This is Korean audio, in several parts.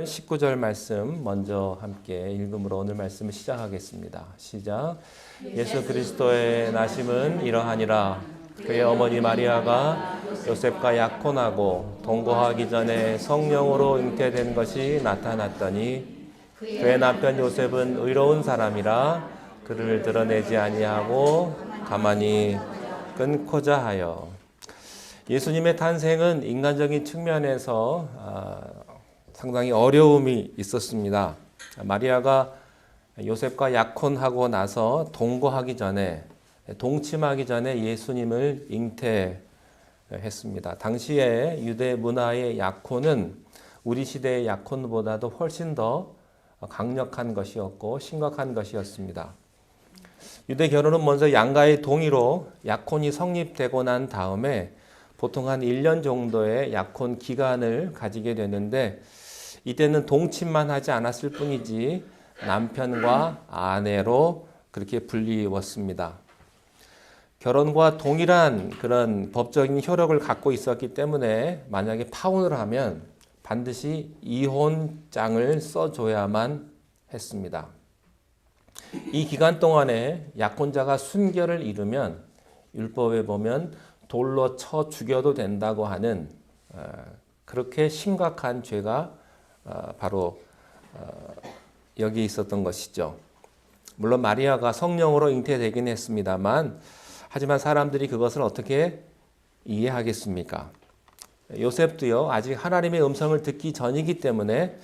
8절 19절 말씀 먼저 함께 읽음으로 오늘 말씀을 시작하겠습니다. 시작. 예수 그리스도의 나심은 이러하니라. 그의 어머니 마리아가 요셉과 약혼하고 동거하기 전에 성령으로 잉태된 것이 나타났더니 그의 남편 요셉은 의로운 사람이라 그를 드러내지 아니하고 가만히 끊고자 하여. 예수님의 탄생은 인간적인 측면에서 상당히 어려움이 있었습니다. 마리아가 요셉과 약혼하고 나서 동거하기 전에, 동침하기 전에 예수님을 잉태했습니다. 당시에 유대 문화의 약혼은 우리 시대의 약혼보다도 훨씬 더 강력한 것이었고 심각한 것이었습니다. 유대 결혼은 먼저 양가의 동의로 약혼이 성립되고 난 다음에 보통 한 1년 정도의 약혼 기간을 가지게 되는데 이때는 동침만 하지 않았을 뿐이지 남편과 아내로 그렇게 불리웠습니다. 결혼과 동일한 그런 법적인 효력을 갖고 있었기 때문에 만약에 파혼을 하면 반드시 이혼장을 써줘야만 했습니다. 이 기간 동안에 약혼자가 순결을 이루면 율법에 보면 돌로 쳐 죽여도 된다고 하는 그렇게 심각한 죄가 바로 여기 있었던 것이죠. 물론 마리아가 성령으로 잉태되긴 했습니다만 하지만 사람들이 그것을 어떻게 이해하겠습니까? 요셉도요 아직 하나님의 음성을 듣기 전이기 때문에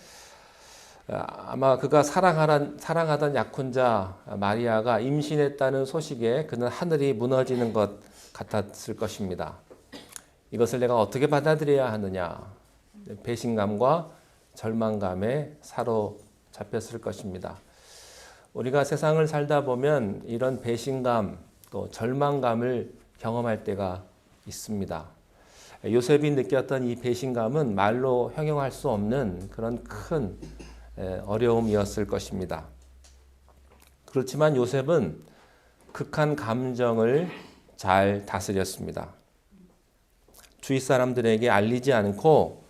아마 그가 사랑하던 약혼자 마리아가 임신했다는 소식에 그는 하늘이 무너지는 것 같았을 것입니다. 이것을 내가 어떻게 받아들여야 하느냐, 배신감과 절망감에 사로잡혔을 것입니다. 우리가 세상을 살다 보면 이런 배신감 또 절망감을 경험할 때가 있습니다. 요셉이 느꼈던 이 배신감은 말로 형용할 수 없는 그런 큰 어려움이었을 것입니다. 그렇지만 요셉은 극한 감정을 잘 다스렸습니다. 주위 사람들에게 알리지 않고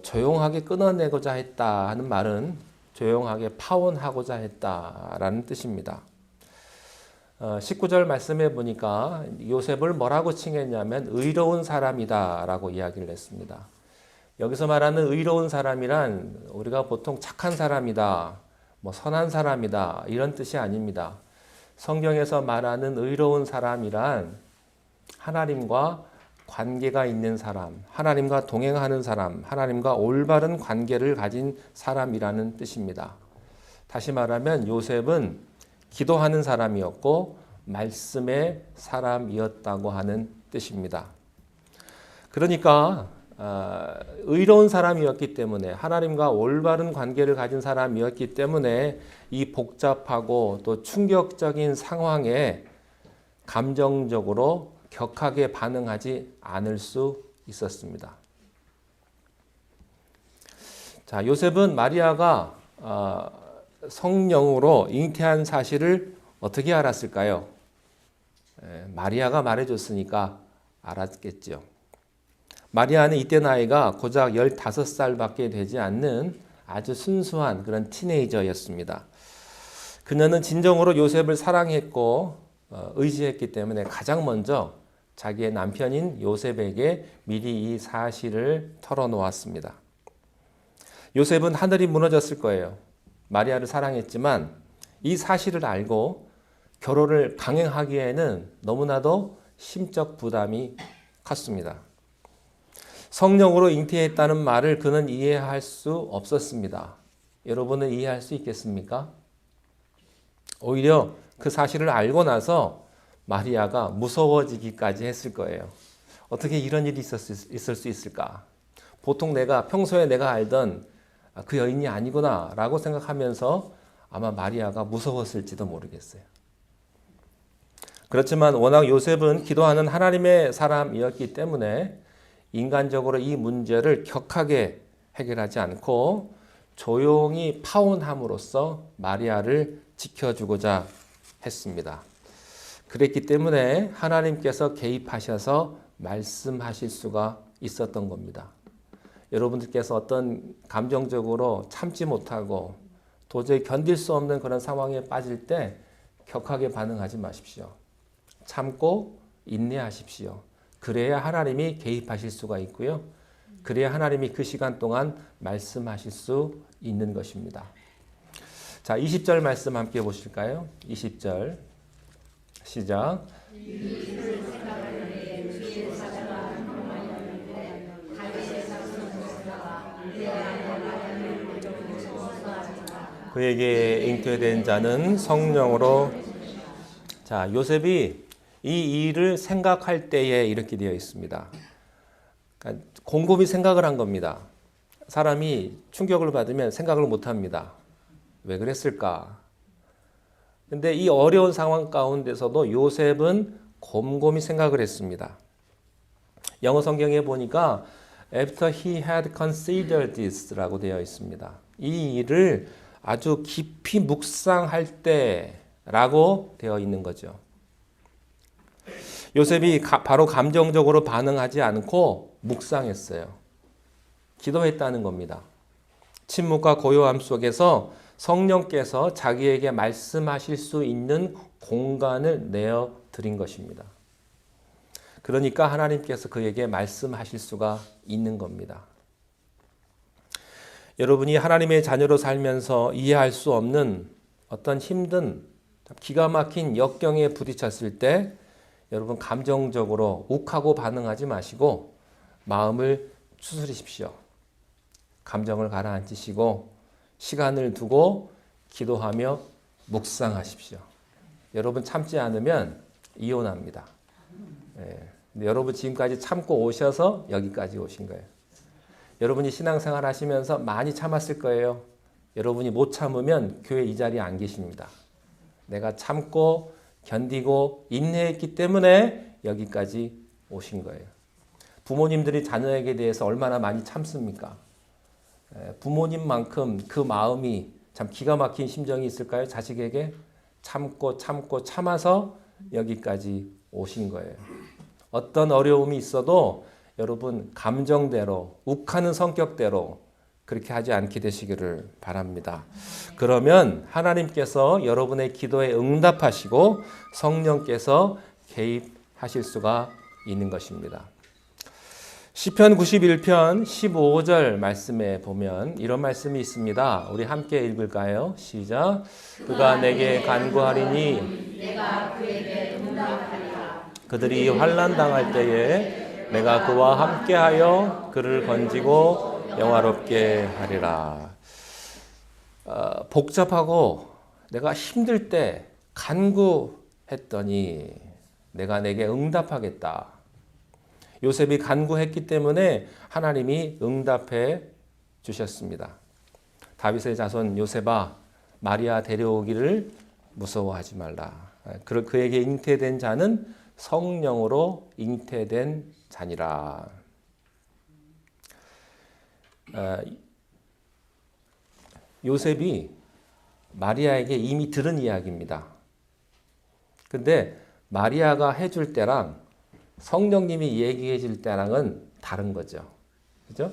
조용하게 끊어내고자 했다 하는 말은 조용하게 파혼하고자 했다라는 뜻입니다. 19절 말씀해 보니까 요셉을 뭐라고 칭했냐면 의로운 사람이다 라고 이야기를 했습니다. 여기서 말하는 의로운 사람이란 우리가 보통 착한 사람이다, 선한 사람이다 이런 뜻이 아닙니다. 성경에서 말하는 의로운 사람이란 하나님과 관계가 있는 사람, 하나님과 동행하는 사람, 하나님과 올바른 관계를 가진 사람이라는 뜻입니다. 다시 말하면 요셉은 기도하는 사람이었고 말씀의 사람이었다고 하는 뜻입니다. 그러니까 의로운 사람이었기 때문에 하나님과 올바른 관계를 가진 사람이었기 때문에 이 복잡하고 또 충격적인 상황에 감정적으로 격하게 반응하지 않을 수 있었습니다. 자, 요셉은 마리아가 성령으로 잉태한 사실을 어떻게 알았을까요? 마리아가 말해줬으니까 알았겠죠. 마리아는 이때 나이가 고작 15살밖에 되지 않는 아주 순수한 그런 티네이저였습니다. 그녀는 진정으로 요셉을 사랑했고 의지했기 때문에 가장 먼저 자기의 남편인 요셉에게 미리 이 사실을 털어놓았습니다. 요셉은 하늘이 무너졌을 거예요. 마리아를 사랑했지만 이 사실을 알고 결혼을 강행하기에는 너무나도 심적 부담이 컸습니다. 성령으로 잉태했다는 말을 그는 이해할 수 없었습니다. 여러분은 이해할 수 있겠습니까? 오히려 그 사실을 알고 나서 마리아가 무서워지기까지 했을 거예요. 어떻게 이런 일이 있을 수 있을까? 보통 평소에 내가 알던 그 여인이 아니구나 라고 생각하면서 아마 마리아가 무서웠을지도 모르겠어요. 그렇지만 워낙 요셉은 기도하는 하나님의 사람이었기 때문에 인간적으로 이 문제를 격하게 해결하지 않고 조용히 파혼함으로써 마리아를 지켜주고자 했습니다. 그랬기 때문에 하나님께서 개입하셔서 말씀하실 수가 있었던 겁니다. 여러분들께서 어떤 감정적으로 참지 못하고 도저히 견딜 수 없는 그런 상황에 빠질 때 격하게 반응하지 마십시오. 참고 인내하십시오. 그래야 하나님이 개입하실 수가 있고요. 그래야 하나님이 그 시간 동안 말씀하실 수 있는 것입니다. 자, 20절 말씀 함께 보실까요? 20절 시작. 그에게 잉태된 자는 성령으로. 자, 요셉이 이 일을 생각할 때에 이렇게 되어 있습니다. 그러니까 곰곰이 생각을 한 겁니다. 사람이 충격을 받으면 생각을 못 합니다. 왜 그랬을까? 근데 이 어려운 상황 가운데서도 요셉은 곰곰이 생각을 했습니다. 영어 성경에 보니까 after he had considered this 라고 되어 있습니다. 이 일을 아주 깊이 묵상할 때라고 되어 있는 거죠. 요셉이 바로 감정적으로 반응하지 않고 묵상했어요. 기도했다는 겁니다. 침묵과 고요함 속에서 성령께서 자기에게 말씀하실 수 있는 공간을 내어 드린 것입니다. 그러니까 하나님께서 그에게 말씀하실 수가 있는 겁니다. 여러분이 하나님의 자녀로 살면서 이해할 수 없는 어떤 힘든 기가 막힌 역경에 부딪혔을 때 여러분 감정적으로 욱하고 반응하지 마시고 마음을 추스리십시오. 감정을 가라앉히시고 시간을 두고 기도하며 묵상하십시오. 여러분 참지 않으면 이혼합니다. 근데 여러분 지금까지 참고 오셔서 여기까지 오신 거예요. 여러분이 신앙생활 하시면서 많이 참았을 거예요. 여러분이 못 참으면 교회 이 자리에 안 계십니다. 내가 참고 견디고 인내했기 때문에 여기까지 오신 거예요. 부모님들이 자녀에게 대해서 얼마나 많이 참습니까? 부모님만큼 그 마음이 참 기가 막힌 심정이 있을까요? 자식에게 참고 참아서 여기까지 오신 거예요. 어떤 어려움이 있어도 여러분 감정대로 욱하는 성격대로 그렇게 하지 않게 되시기를 바랍니다. 그러면 하나님께서 여러분의 기도에 응답하시고 성령께서 개입하실 수가 있는 것입니다. 시편 91편 15절 말씀에 보면 이런 말씀이 있습니다. 우리 함께 읽을까요? 시작. 그가 내게 간구하리니 내가 그에게 응답하리라. 그들이 환난 당할 때에 내가 그와 함께하여 그를 건지고 영화롭게 하리라. 복잡하고 내가 힘들 때 간구했더니 내가 내게 응답하겠다. 요셉이 간구했기 때문에 하나님이 응답해 주셨습니다. 다윗의 자손 요셉아, 마리아 데려오기를 무서워하지 말라. 그에게 잉태된 자는 성령으로 잉태된 자니라. 요셉이 마리아에게 이미 들은 이야기입니다. 근데 마리아가 해줄 때랑 성령님이 얘기해 줄 때랑은 다른 거죠. 그죠?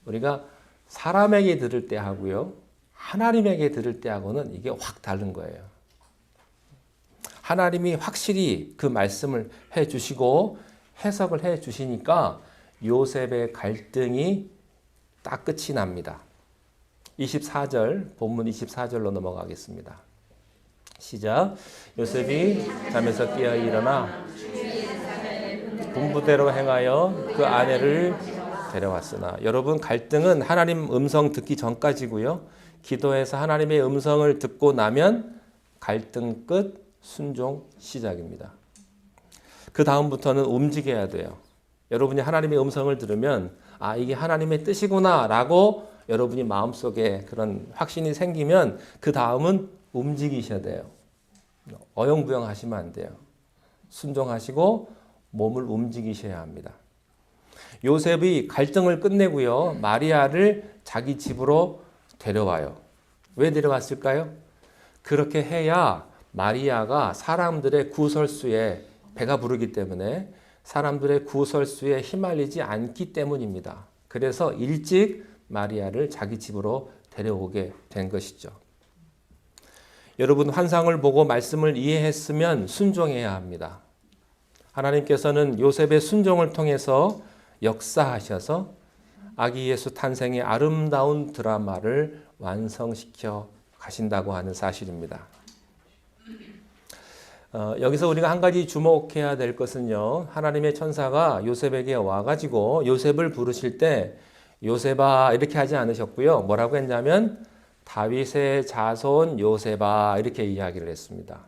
우리가 사람에게 들을 때 하고요. 하나님에게 들을 때 하고는 이게 확 다른 거예요. 하나님이 확실히 그 말씀을 해 주시고 해석을 해 주시니까 요셉의 갈등이 딱 끝이 납니다. 24절, 본문 24절로 넘어가겠습니다. 시작. 요셉이 잠에서 깨어 일어나 분부대로 행하여 그 아내를 데려왔으나. 여러분, 갈등은 하나님 음성 듣기 전까지고요. 기도해서 하나님의 음성을 듣고 나면 갈등 끝, 순종 시작입니다. 그 다음부터는 움직여야 돼요. 여러분이 하나님의 음성을 들으면 아, 이게 하나님의 뜻이구나 라고 여러분이 마음속에 그런 확신이 생기면 그 다음은 움직이셔야 돼요. 어영부영 하시면 안 돼요. 순종하시고 몸을 움직이셔야 합니다. 요셉이 갈등을 끝내고요. 마리아를 자기 집으로 데려와요. 왜 데려왔을까요? 그렇게 해야 마리아가 사람들의 구설수에 배가 부르기 때문에 사람들의 구설수에 휘말리지 않기 때문입니다. 그래서 일찍 마리아를 자기 집으로 데려오게 된 것이죠. 여러분, 환상을 보고 말씀을 이해했으면 순종해야 합니다. 하나님께서는 요셉의 순종을 통해서 역사하셔서 아기 예수 탄생의 아름다운 드라마를 완성시켜 가신다고 하는 사실입니다. 여기서 우리가 한 가지 주목해야 될 것은요, 하나님의 천사가 요셉에게 와가지고 요셉을 부르실 때 요셉아 이렇게 하지 않으셨고요. 뭐라고 했냐면 다윗의 자손 요셉아 이렇게 이야기를 했습니다.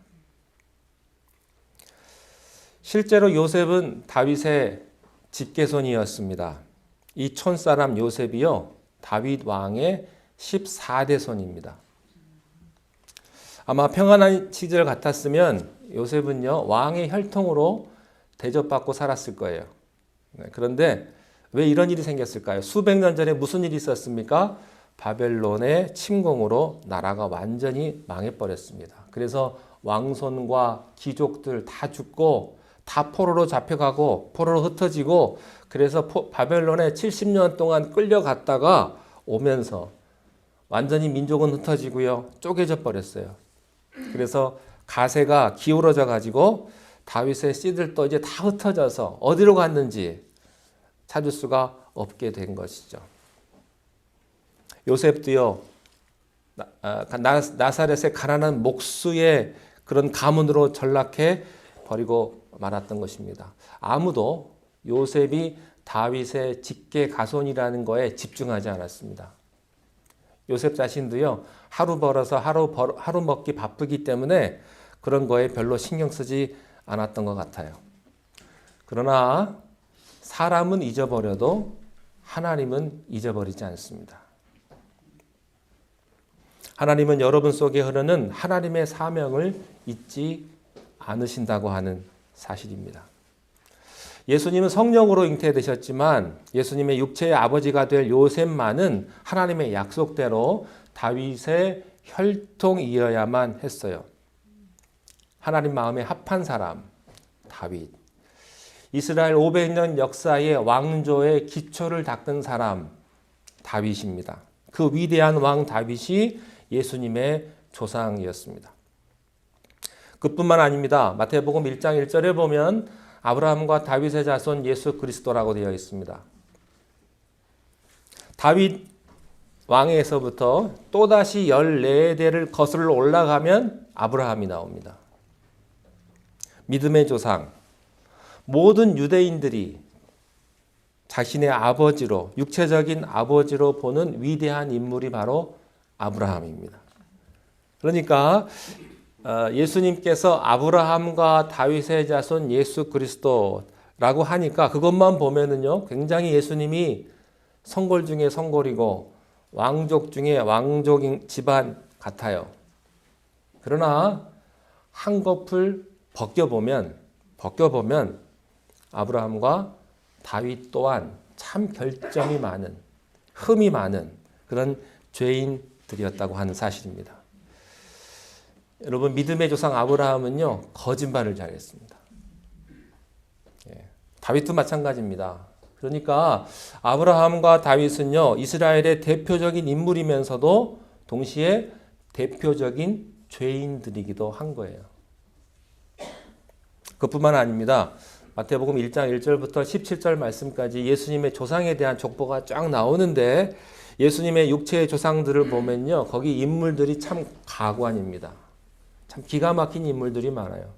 실제로 요셉은 다윗의 직계손이었습니다. 이 촌사람 요셉이요, 다윗 왕의 14대 손입니다. 아마 평안한 시절 같았으면 요셉은요, 왕의 혈통으로 대접받고 살았을 거예요. 그런데 왜 이런 일이 생겼을까요? 수백 년 전에 무슨 일이 있었습니까? 바벨론의 침공으로 나라가 완전히 망해버렸습니다. 그래서 왕손과 귀족들 다 죽고 다 포로로 잡혀가고 포로로 흩어지고, 그래서 바벨론에 70년 동안 끌려갔다가 오면서 완전히 민족은 흩어지고요, 쪼개져 버렸어요. 그래서 가세가 기울어져 가지고 다윗의 씨들도 이제 다 흩어져서 어디로 갔는지 찾을 수가 없게 된 것이죠. 요셉도요, 나사렛의 가난한 목수의 그런 가문으로 전락해 버리고 말았던 것입니다. 아무도 요셉이 다윗의 직계 가손이라는 거에 집중하지 않았습니다. 요셉 자신도요, 하루 벌어서 하루 먹기 바쁘기 때문에 그런 거에 별로 신경 쓰지 않았던 것 같아요. 그러나 사람은 잊어버려도 하나님은 잊어버리지 않습니다. 하나님은 여러분 속에 흐르는 하나님의 사명을 잊지 않으신다고 하는 사실입니다. 예수님은 성령으로 잉태되셨지만 예수님의 육체의 아버지가 될 요셉만은 하나님의 약속대로 다윗의 혈통이어야만 했어요. 하나님 마음에 합한 사람, 다윗. 이스라엘 500년 역사의 왕조의 기초를 닦은 사람, 다윗입니다. 그 위대한 왕 다윗이 예수님의 조상이었습니다. 그뿐만 아닙니다. 마태복음 1장 1절에 보면 아브라함과 다윗의 자손 예수 그리스도라고 되어 있습니다. 다윗 왕에서부터 또다시 14대를 거슬러 올라가면 아브라함이 나옵니다. 믿음의 조상, 모든 유대인들이 자신의 아버지로, 육체적인 아버지로 보는 위대한 인물이 바로 아브라함입니다. 그러니까 예수님께서 아브라함과 다윗의 자손 예수 그리스도라고 하니까 그것만 보면은요, 굉장히 예수님이 성골 중에 성골이고 왕족 중에 왕족 집안 같아요. 그러나 한꺼풀 벗겨보면 아브라함과 다윗 또한 참 결점이 많은, 흠이 많은 그런 죄인들이었다고 하는 사실입니다. 여러분, 믿음의 조상 아브라함은요, 거짓말을 잘했습니다. 다윗도 마찬가지입니다. 그러니까 아브라함과 다윗은요, 이스라엘의 대표적인 인물이면서도 동시에 대표적인 죄인들이기도 한 거예요. 그뿐만 아닙니다. 마태복음 1장 1절부터 17절 말씀까지 예수님의 조상에 대한 족보가 쫙 나오는데 예수님의 육체의 조상들을 보면요, 거기 인물들이 참 가관입니다. 참 기가 막힌 인물들이 많아요.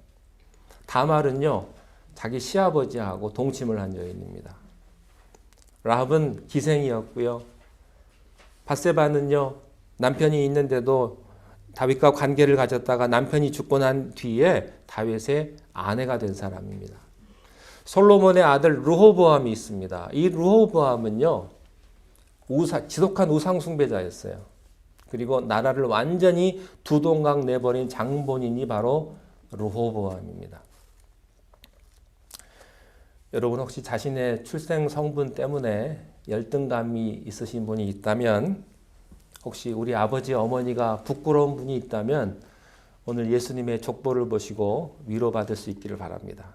다말은요, 자기 시아버지하고 동침을 한 여인입니다. 라합은 기생이었고요. 밧세바는요, 남편이 있는데도 다윗과 관계를 가졌다가 남편이 죽고 난 뒤에 다윗의 아내가 된 사람입니다. 솔로몬의 아들 르호보암이 있습니다. 이 르호보암은요, 지독한 우상 숭배자였어요. 그리고 나라를 완전히 두 동강 내버린 장본인이 바로 르호보암입니다. 여러분, 혹시 자신의 출생 성분 때문에 열등감이 있으신 분이 있다면, 혹시 우리 아버지 어머니가 부끄러운 분이 있다면 오늘 예수님의 족보를 보시고 위로받을 수 있기를 바랍니다.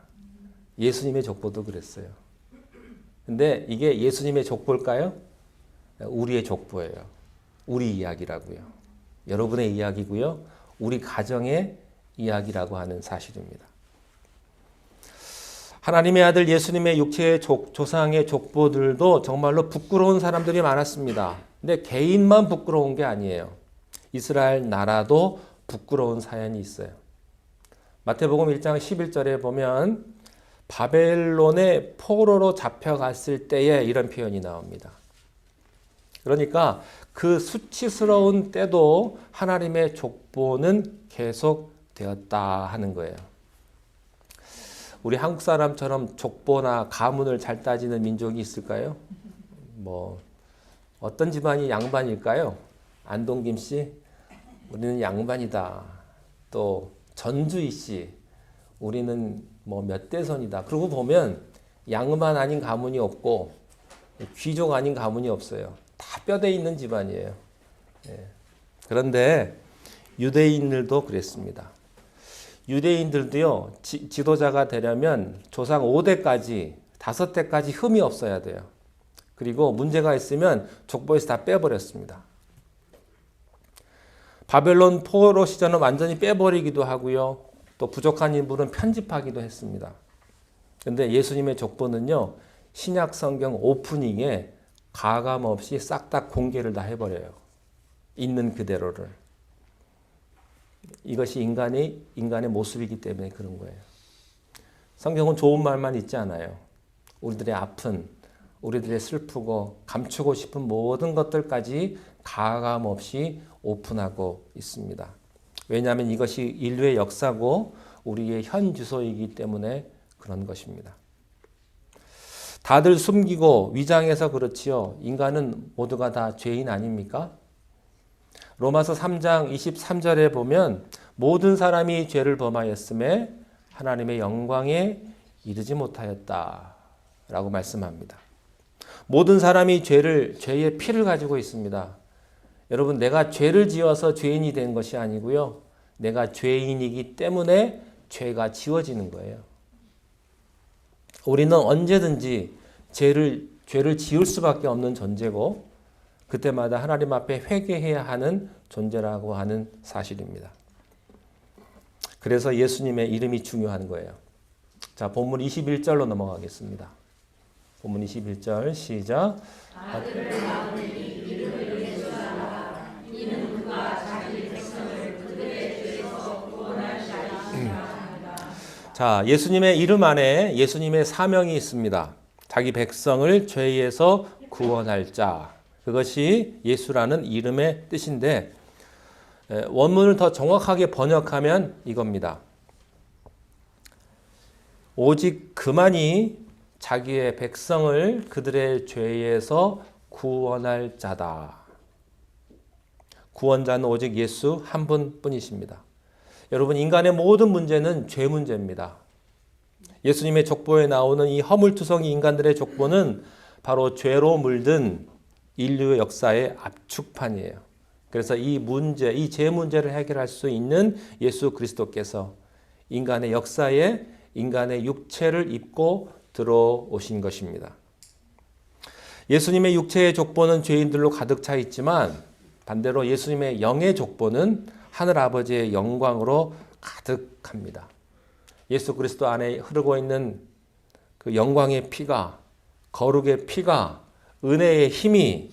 예수님의 족보도 그랬어요. 근데 이게 예수님의 족보일까요? 우리의 족보예요. 우리 이야기라고요. 여러분의 이야기고요. 우리 가정의 이야기라고 하는 사실입니다. 하나님의 아들 예수님의 육체의 조상의 족보들도 정말로 부끄러운 사람들이 많았습니다. 근데 개인만 부끄러운 게 아니에요. 이스라엘 나라도 부끄러운 사연이 있어요. 마태복음 1장 11절에 보면 바벨론의 포로로 잡혀갔을 때에 이런 표현이 나옵니다. 그러니까 그 수치스러운 때도 하나님의 족보는 계속되었다 하는 거예요. 우리 한국 사람처럼 족보나 가문을 잘 따지는 민족이 있을까요? 어떤 집안이 양반일까요? 안동김 씨, 우리는 양반이다. 또 전주희 씨, 우리는 몇 대선이다. 그러고 보면 양반 아닌 가문이 없고 귀족 아닌 가문이 없어요. 다 뼈대 있는 집안이에요. 그런데 유대인들도 그랬습니다. 유대인들도요, 지도자가 되려면 조상 5대까지, 5대까지 흠이 없어야 돼요. 그리고 문제가 있으면 족보에서 다 빼버렸습니다. 바벨론 포로 시절은 완전히 빼버리기도 하고요. 또 부족한 인물은 편집하기도 했습니다. 그런데 예수님의 족보는요, 신약 성경 오프닝에 가감 없이 싹 다 공개를 다 해버려요. 있는 그대로를. 이것이 인간의 모습이기 때문에 그런 거예요. 성경은 좋은 말만 있지 않아요. 우리들의 아픈, 우리들의 슬프고 감추고 싶은 모든 것들까지 가감 없이 오픈하고 있습니다. 왜냐하면 이것이 인류의 역사고 우리의 현 주소이기 때문에 그런 것입니다. 다들 숨기고 위장해서 그렇지요. 인간은 모두가 다 죄인 아닙니까? 로마서 3장 23절에 보면 모든 사람이 죄를 범하였음에 하나님의 영광에 이르지 못하였다라고 말씀합니다. 모든 사람이 죄의 피를 가지고 있습니다. 여러분, 내가 죄를 지어서 죄인이 된 것이 아니고요. 내가 죄인이기 때문에 죄가 지워지는 거예요. 우리는 언제든지 죄를 지을 수밖에 없는 존재고 그때마다 하나님 앞에 회개해야 하는 존재라고 하는 사실입니다. 그래서 예수님의 이름이 중요한 거예요. 자, 본문 21절로 넘어가겠습니다. 본문 21절 시작. 자, 예수님의 이름 안에 예수님의 사명이 있습니다. 자기 백성을 죄에서 구원할 자. 그것이 예수라는 이름의 뜻인데 원문을 더 정확하게 번역하면 이겁니다. 오직 그만이 자기의 백성을 그들의 죄에서 구원할 자다. 구원자는 오직 예수 한 분뿐이십니다. 여러분, 인간의 모든 문제는 죄 문제입니다. 예수님의 족보에 나오는 이 허물투성이 인간들의 족보는 바로 죄로 물든 인류의 역사의 압축판이에요. 그래서 이 죄 문제를 해결할 수 있는 예수 그리스도께서 인간의 역사에 인간의 육체를 입고 들어오신 것입니다. 예수님의 육체의 족보는 죄인들로 가득 차 있지만 반대로 예수님의 영의 족보는 하늘 아버지의 영광으로 가득합니다. 예수 그리스도 안에 흐르고 있는 그 영광의 피가, 거룩의 피가, 은혜의 힘이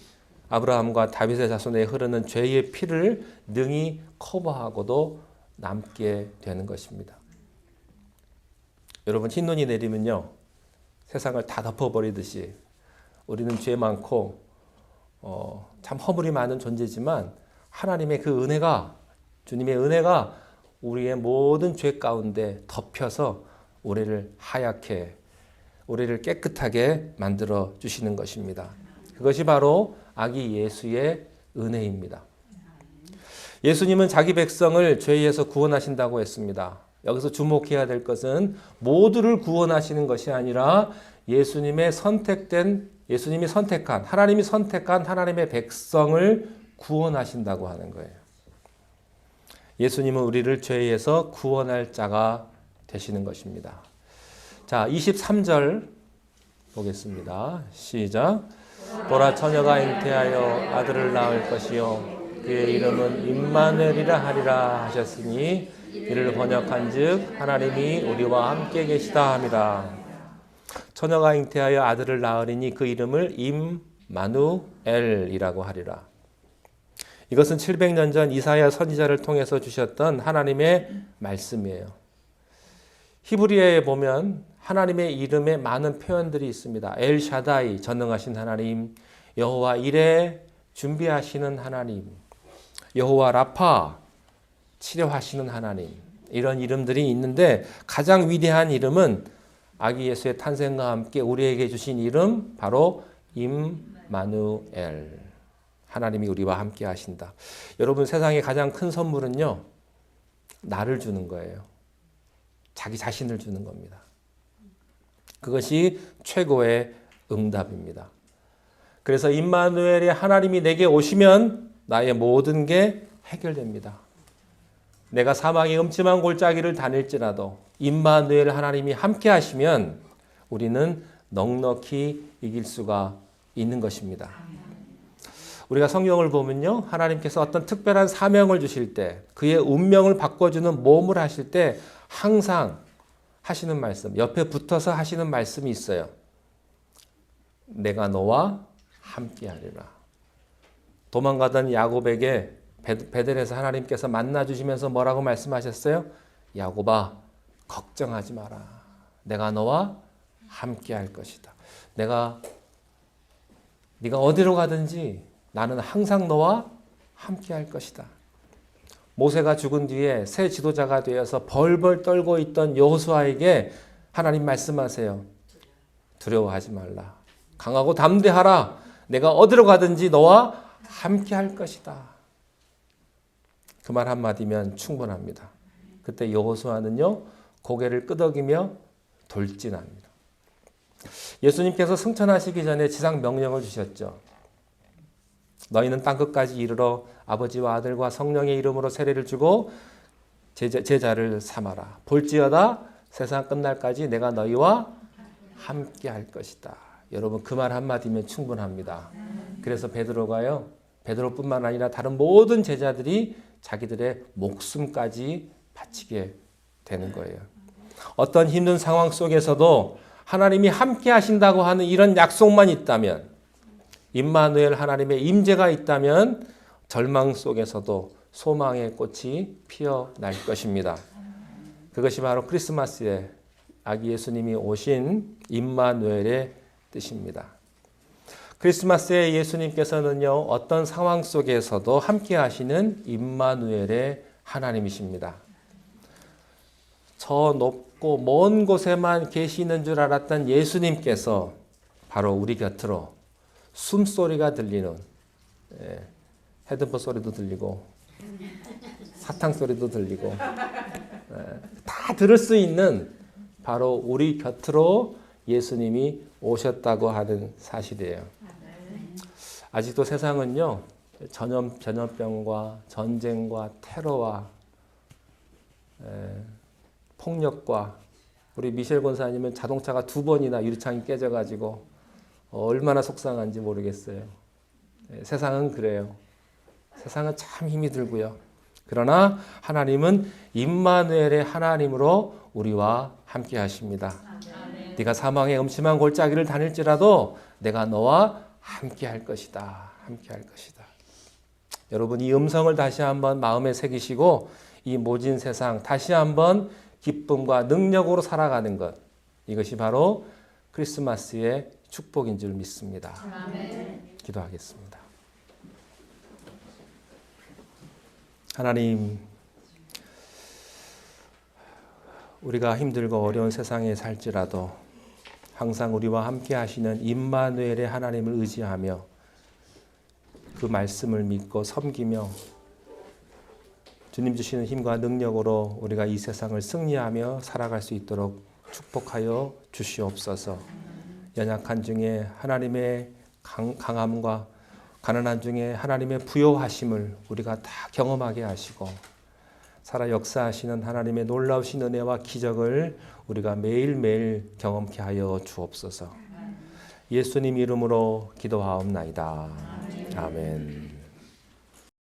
아브라함과 다윗의 자손에 흐르는 죄의 피를 능히 커버하고도 남게 되는 것입니다. 여러분, 흰눈이 내리면요, 세상을 다 덮어버리듯이 우리는 죄 많고 참 허물이 많은 존재지만 하나님의 그 은혜가, 주님의 은혜가 우리의 모든 죄 가운데 덮여서 우리를 하얗게, 우리를 깨끗하게 만들어 주시는 것입니다. 그것이 바로 아기 예수의 은혜입니다. 예수님은 자기 백성을 죄에서 구원하신다고 했습니다. 여기서 주목해야 될 것은 모두를 구원하시는 것이 아니라 예수님이 선택한 하나님의 백성을 구원하신다고 하는 거예요. 예수님은 우리를 죄에서 구원할 자가 되시는 것입니다. 자, 23절 보겠습니다. 시작. 보라 처녀가 잉태하여 아들을 낳을 것이요 그의 이름은 임마누엘이라 하리라 하셨으니 이를 번역한즉 하나님이 우리와 함께 계시다 함이라. 처녀가 잉태하여 아들을 낳으리니 그 이름을 임마누엘이라고 하리라. 이것은 700년 전 이사야 선지자를 통해서 주셨던 하나님의 말씀이에요. 히브리어에 보면 하나님의 이름에 많은 표현들이 있습니다. 엘샤다이, 전능하신 하나님, 여호와 이레, 준비하시는 하나님, 여호와 라파, 치료하시는 하나님, 이런 이름들이 있는데 가장 위대한 이름은 아기 예수의 탄생과 함께 우리에게 주신 이름 바로 임마누엘. 하나님이 우리와 함께 하신다. 여러분, 세상의 가장 큰 선물은요, 나를 주는 거예요. 자기 자신을 주는 겁니다. 그것이 최고의 응답입니다. 그래서 임마누엘의 하나님이 내게 오시면 나의 모든 게 해결됩니다. 내가 사망의 음침한 골짜기를 다닐지라도 임마누엘 하나님이 함께 하시면 우리는 넉넉히 이길 수가 있는 것입니다. 우리가 성경을 보면요, 하나님께서 어떤 특별한 사명을 주실 때, 그의 운명을 바꿔주는 모험을 하실 때 항상 하시는 말씀, 옆에 붙어서 하시는 말씀이 있어요. 내가 너와 함께하리라. 도망가던 야곱에게 베델에서 하나님께서 만나주시면서 뭐라고 말씀하셨어요? 야곱아, 걱정하지 마라. 내가 너와 함께할 것이다. 네가 어디로 가든지 나는 항상 너와 함께할 것이다. 모세가 죽은 뒤에 새 지도자가 되어서 벌벌 떨고 있던 여호수아에게 하나님 말씀하세요. 두려워하지 말라. 강하고 담대하라. 내가 어디로 가든지 너와 함께할 것이다. 그 말 한마디면 충분합니다. 그때 여호수아는요, 고개를 끄덕이며 돌진합니다. 예수님께서 승천하시기 전에 지상 명령을 주셨죠. 너희는 땅끝까지 이르러 아버지와 아들과 성령의 이름으로 세례를 주고 제자를 삼아라. 볼지어다 세상 끝날까지 내가 너희와 함께 할 것이다. 여러분, 그 말 한마디면 충분합니다. 그래서 베드로뿐만 아니라 다른 모든 제자들이 자기들의 목숨까지 바치게 되는 거예요. 어떤 힘든 상황 속에서도 하나님이 함께 하신다고 하는 이런 약속만 있다면, 임마누엘 하나님의 임재가 있다면 절망 속에서도 소망의 꽃이 피어날 것입니다. 그것이 바로 크리스마스에 아기 예수님이 오신 임마누엘의 뜻입니다. 크리스마스에 예수님께서는요, 어떤 상황 속에서도 함께 하시는 임마누엘의 하나님이십니다. 저 높고 먼 곳에만 계시는 줄 알았던 예수님께서 바로 우리 곁으로 숨소리가 들리는, 헤드폰 소리도 들리고 사탕 소리도 들리고 다 들을 수 있는 바로 우리 곁으로 예수님이 오셨다고 하는 사실이에요. 아직도 세상은요, 전염병과 전쟁과 테러와 폭력과, 우리 미셸 권사님은 자동차가 2번이나 유리창이 깨져가지고 얼마나 속상한지 모르겠어요. 세상은 그래요. 세상은 참 힘이 들고요. 그러나 하나님은 임마누엘의 하나님으로 우리와 함께 하십니다. 네가 사망의 음침한 골짜기를 다닐지라도 내가 너와 함께 할 것이다. 함께 할 것이다. 여러분, 이 음성을 다시 한번 마음에 새기시고 이 모진 세상 다시 한번 기쁨과 능력으로 살아가는 것, 이것이 바로 크리스마스의 축복인 줄 믿습니다. 아멘. 기도하겠습니다. 하나님, 우리가 힘들고 어려운 세상에 살지라도 항상 우리와 함께 하시는 임마누엘의 하나님을 의지하며 그 말씀을 믿고 섬기며 주님 주시는 힘과 능력으로 우리가 이 세상을 승리하며 살아갈 수 있도록 축복하여 주시옵소서. 연약한 중에 하나님의 강함과 가난한 중에 하나님의 부요하심을 우리가 다 경험하게 하시고 살아 역사하시는 하나님의 놀라우신 은혜와 기적을 우리가 매일매일 경험케 하여 주옵소서. 예수님 이름으로 기도하옵나이다. 아멘.